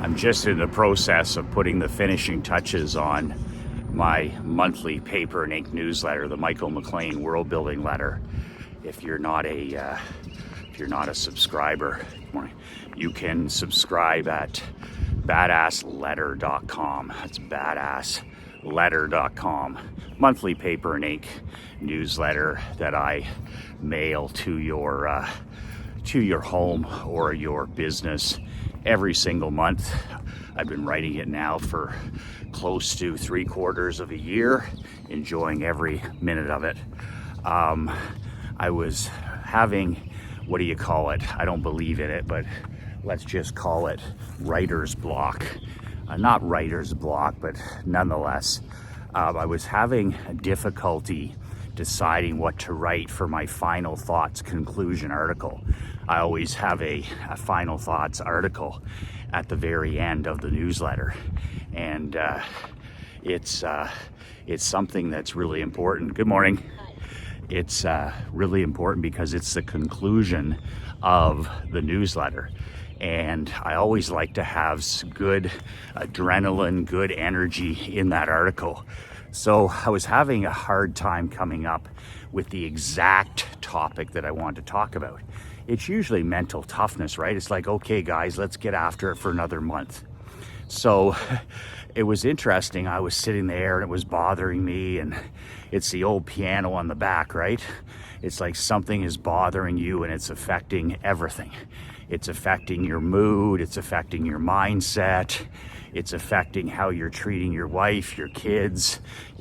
I'm just in the process of putting the finishing touches on my monthly paper and ink newsletter, the Michael McLean World Building Letter. If you're not a subscriber, you can subscribe at badassletter.com. That's badassletter.com. Monthly paper and ink newsletter that I mail to your home or your business every single month. I've been writing it now for close to 3/4 of a year, enjoying every minute of it. I was having, what do you call it? I don't believe in it, but let's just call it writer's block. Not writer's block, but nonetheless, I was having difficulty deciding what to write for my final thoughts conclusion article. I always have a final thoughts article at the very end of the newsletter, and it's something that's really important. Good morning. It's really important because it's the conclusion of the newsletter, and I always like to have good adrenaline, good energy in that article. So I was having a hard time coming up with the exact topic that I want to talk about. It's usually mental toughness, right? It's like, okay, guys, let's get after it for another month. So it was interesting. I was sitting there and it was bothering me, and it's the old piano on the back, right? It's like something is bothering you and it's affecting everything. It's affecting your mood. It's affecting your mindset. It's affecting how you're treating your wife, your kids,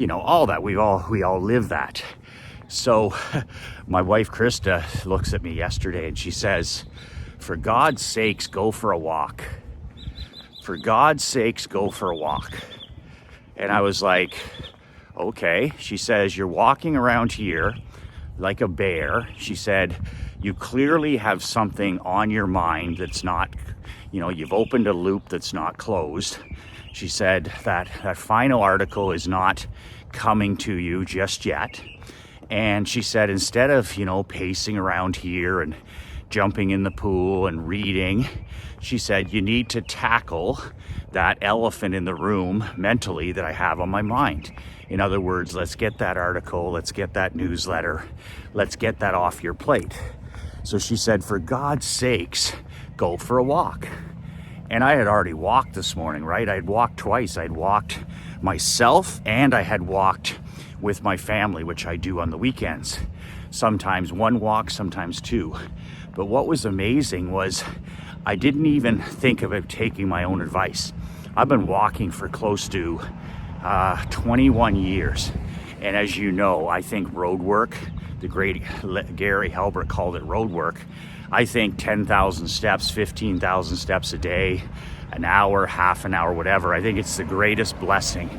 all that. We all live that. So my wife, Krista, looks at me yesterday and she says, for God's sakes, go for a walk. For God's sakes, go for a walk. And I was like, okay. She says, you're walking around here like a bear. She said, you clearly have something on your mind that's not, you've opened a loop that's not closed. She said that final article is not coming to you just yet. And she said, instead of, pacing around here and jumping in the pool and reading, she said, you need to tackle that elephant in the room mentally that I have on my mind. In other words, let's get that article, let's get that newsletter, let's get that off your plate. So she said, for God's sakes, go for a walk. And I had already walked this morning, right? I had walked twice. I'd walked myself and I had walked with my family, which I do on the weekends. Sometimes one walk, sometimes two. But what was amazing was I didn't even think about taking my own advice. I've been walking for close to 21 years. And as you know, I think road work, the great Gary Halbert called it road work. I think 10,000 steps, 15,000 steps a day, an hour, half an hour, whatever. I think it's the greatest blessing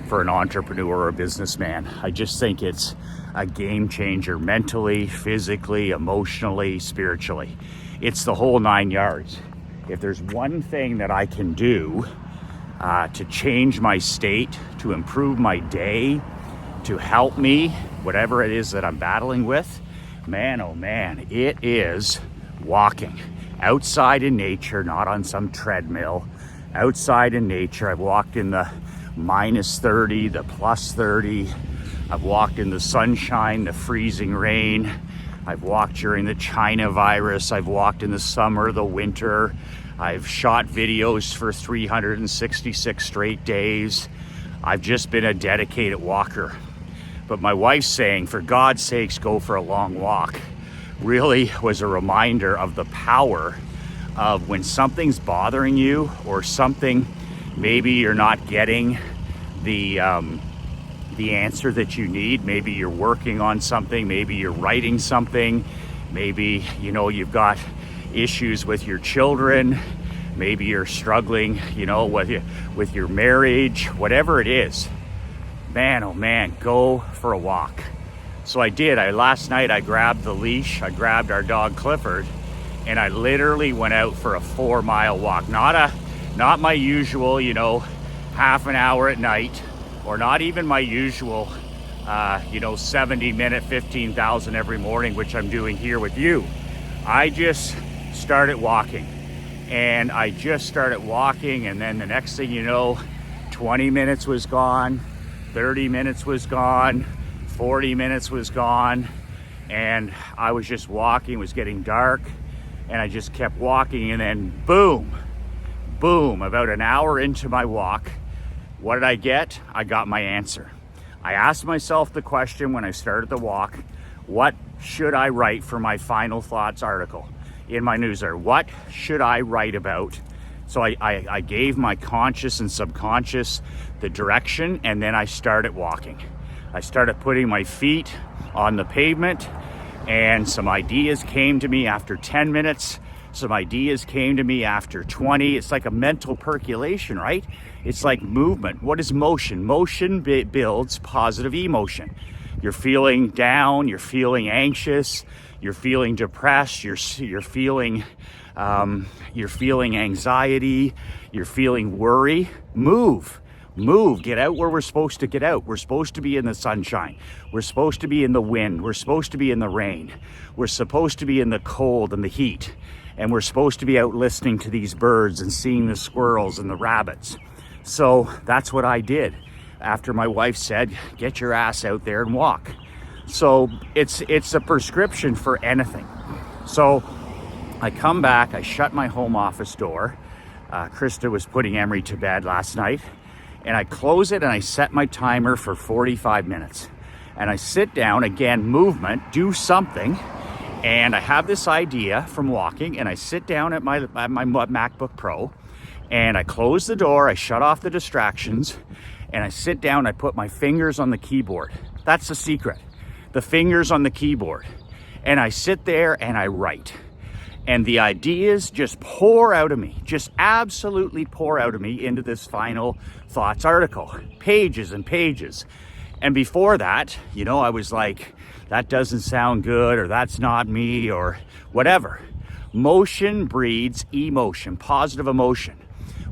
for an entrepreneur or a businessman. I just think it's a game changer mentally, physically, emotionally, spiritually. It's the whole 9 yards. If there's one thing that I can do to change my state, to improve my day, to help me, whatever it is that I'm battling with, man, oh man, it is walking outside in nature, not on some treadmill. Outside in nature. I've walked in the -30, the +30. I've walked in the sunshine, the freezing rain. I've walked during the China virus. I've walked in the summer, the winter. I've shot videos for 366 straight days. I've just been a dedicated walker. But my wife's saying, for God's sakes, go for a long walk, really was a reminder of the power of when something's bothering you, or something, maybe you're not getting the answer that you need. Maybe you're working on something, maybe you're writing something, maybe you've got issues with your children, maybe you're struggling with your marriage, whatever it is. Man, oh man, go for a walk. So I did. Last night I grabbed the leash, I grabbed our dog Clifford, and I literally went out for a 4-mile walk. Not my usual, half an hour at night, or not even my usual, 70-minute, 15,000 every morning, which I'm doing here with you. I just started walking. and I just started walking, and then the next thing you know, 20 minutes was gone, 30 minutes was gone, 40 minutes was gone, and I was just walking. It was getting dark, and I just kept walking, and then boom, about an hour into my walk, what did I get? I got my answer. I asked myself the question when I started the walk, what should I write for my final thoughts article in my newsletter? What should I write about? So I gave my conscious and subconscious the direction, and then I started walking. I started putting my feet on the pavement, and some ideas came to me after 10 minutes. Some ideas came to me after 20. It's like a mental percolation, right? It's like movement. What is motion? Motion builds positive emotion. You're feeling down, you're feeling anxious, you're feeling depressed, you're feeling anxiety, you're feeling worry. Move, get out where we're supposed to get out. We're supposed to be in the sunshine. We're supposed to be in the wind. We're supposed to be in the rain. We're supposed to be in the cold and the heat. And we're supposed to be out listening to these birds and seeing the squirrels and the rabbits. So that's what I did after my wife said, get your ass out there and walk. So it's a prescription for anything. So I come back, I shut my home office door. Krista was putting Emery to bed last night, and I close it and I set my timer for 45 minutes. And I sit down, again, movement, do something. And I have this idea from walking, and I sit down at my MacBook Pro, and I close the door, I shut off the distractions, and I sit down, I put my fingers on the keyboard. That's the secret, the fingers on the keyboard. And I sit there and I write. And the ideas just pour out of me, just absolutely pour out of me into this final thoughts article, pages and pages. And before that, I was like, that doesn't sound good, or that's not me, or whatever. Motion breeds emotion, positive emotion.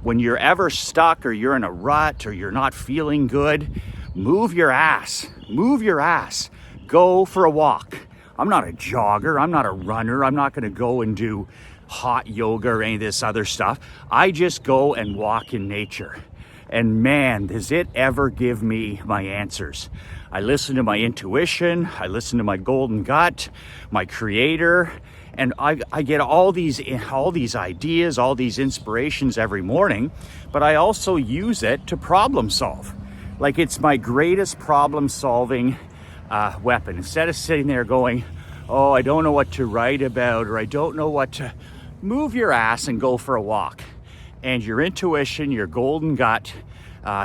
When you're ever stuck, or you're in a rut, or you're not feeling good, move your ass, go for a walk. I'm not a jogger, I'm not a runner, I'm not gonna go and do hot yoga or any of this other stuff. I just go and walk in nature. And man, does it ever give me my answers. I listen to my intuition, I listen to my golden gut, my creator, and I get all these ideas, all these inspirations every morning, but I also use it to problem solve. Like, it's my greatest problem solving weapon. Instead of sitting there going, oh, I don't know what to write about, or I don't know what to, move your ass and go for a walk. And your intuition, your golden gut,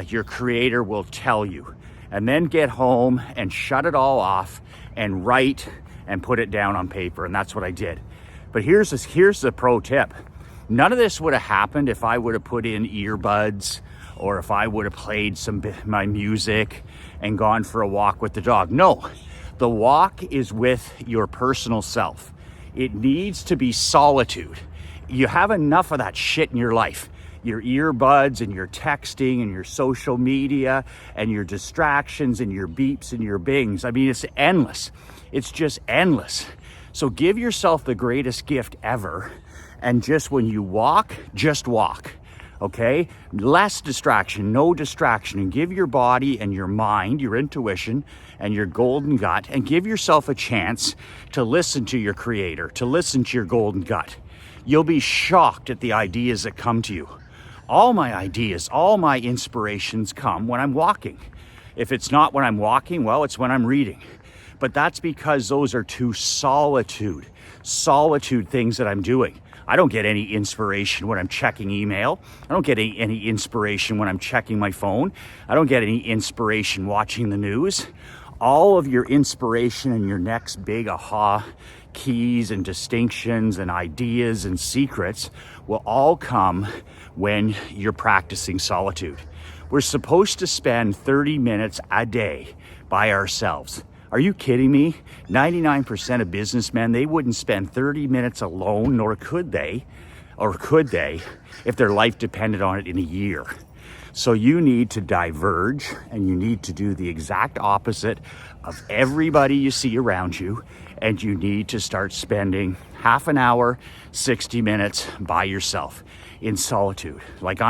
your creator will tell you. And then get home and shut it all off and write and put it down on paper. And that's what I did. But here's the pro tip. None of this would have happened if I would have put in earbuds, or if I would have played my music and gone for a walk with the dog. No, the walk is with your personal self. It needs to be solitude. You have enough of that shit in your life. Your earbuds and your texting and your social media and your distractions and your beeps and your bings. I mean, it's endless. It's just endless. So give yourself the greatest gift ever. And just when you walk, just walk. Okay? Less distraction, no distraction. And give your body and your mind, your intuition and your golden gut, and give yourself a chance to listen to your creator, to listen to your golden gut. You'll be shocked at the ideas that come to you. All my ideas, all my inspirations come when I'm walking. If it's not when I'm walking, well, it's when I'm reading. But that's because those are two solitude things that I'm doing. I don't get any inspiration when I'm checking email. I don't get any inspiration when I'm checking my phone. I don't get any inspiration watching the news. All of your inspiration and your next big aha keys and distinctions and ideas and secrets will all come when you're practicing solitude. We're supposed to spend 30 minutes a day by ourselves. Are you kidding me? 99% of businessmen, they wouldn't spend 30 minutes alone, nor could they, if their life depended on it in a year. So you need to diverge, and you need to do the exact opposite of everybody you see around you, and you need to start spending half an hour, 60 minutes by yourself in solitude. Like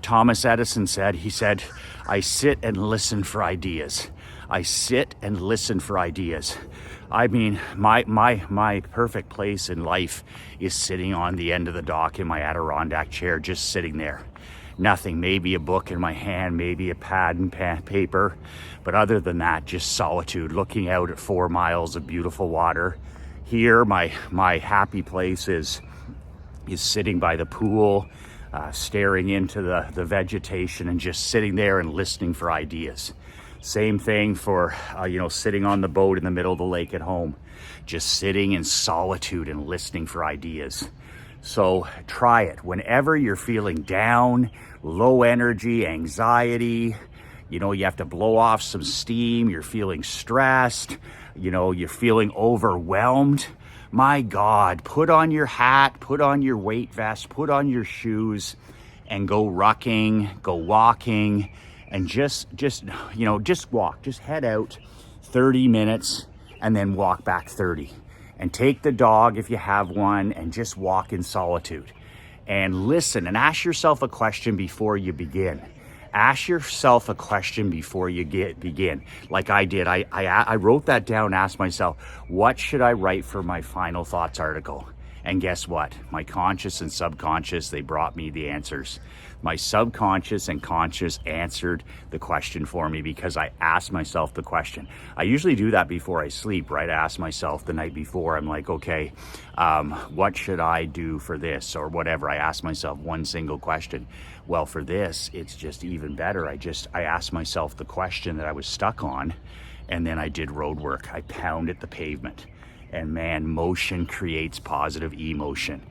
Thomas Edison said, he said, I sit and listen for ideas. I sit and listen for ideas. I mean, my perfect place in life is sitting on the end of the dock in my Adirondack chair, just sitting there. Nothing, maybe a book in my hand, maybe a pad and paper. But other than that, just solitude, looking out at 4 miles of beautiful water. Here, my happy place is sitting by the pool, staring into the vegetation and just sitting there and listening for ideas. Same thing for, sitting on the boat in the middle of the lake at home, just sitting in solitude and listening for ideas. So try it whenever you're feeling down, low energy, anxiety, you have to blow off some steam, you're feeling stressed, you're feeling overwhelmed. My God, put on your hat, put on your weight vest, put on your shoes and go rucking, go walking, and just walk, just head out 30 minutes and then walk back 30. And take the dog if you have one and just walk in solitude and listen and ask yourself a question before you begin. Ask yourself a question before you begin. Like I did, I wrote that down, asked myself, what should I write for my final thoughts article? And guess what? My conscious and subconscious, they brought me the answers. My subconscious and conscious answered the question for me because I asked myself the question. I usually do that before I sleep, right? I ask myself the night before, I'm like, okay, what should I do for this or whatever? I ask myself one single question. Well, for this, it's just even better. I asked myself the question that I was stuck on, and then I did road work. I pounded the pavement. And man, motion creates positive emotion.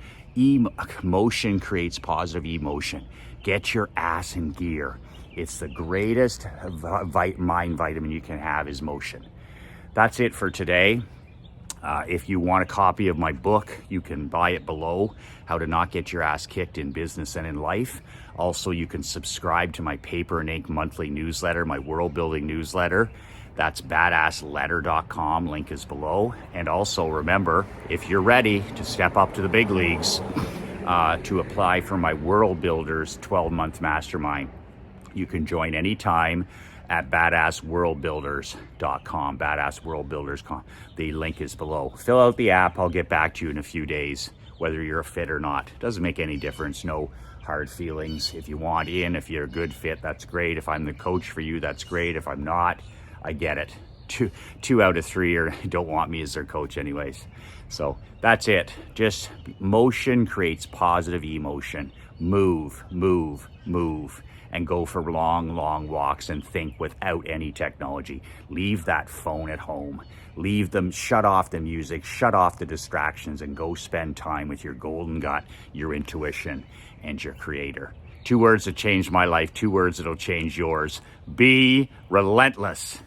Motion creates positive emotion. Get your ass in gear. It's the greatest mind vitamin you can have is motion. That's it for today. If you want a copy of my book, you can buy it below, How to Not Get Your Ass Kicked in Business and in Life. Also, you can subscribe to my Paper and Ink monthly newsletter, my world building newsletter. That's badassletter.com. Link is below. And also remember, if you're ready to step up to the big leagues, to apply for my World Builders 12-month Mastermind, you can join anytime at badassworldbuilders.com. Badassworldbuilders.com. The link is below. Fill out the app. I'll get back to you in a few days, whether you're a fit or not. Doesn't make any difference. No hard feelings. If you want in, if you're a good fit, that's great. If I'm the coach for you, that's great. If I'm not, I get it. Two out of three don't want me as their coach anyways. So that's it. Just motion creates positive emotion. Move, move, move. And go for long, long walks and think without any technology. Leave that phone at home. Leave them, shut off the music, shut off the distractions, and go spend time with your golden gut, your intuition, and your creator. 2 words that changed my life, 2 words that'll change yours. Be relentless.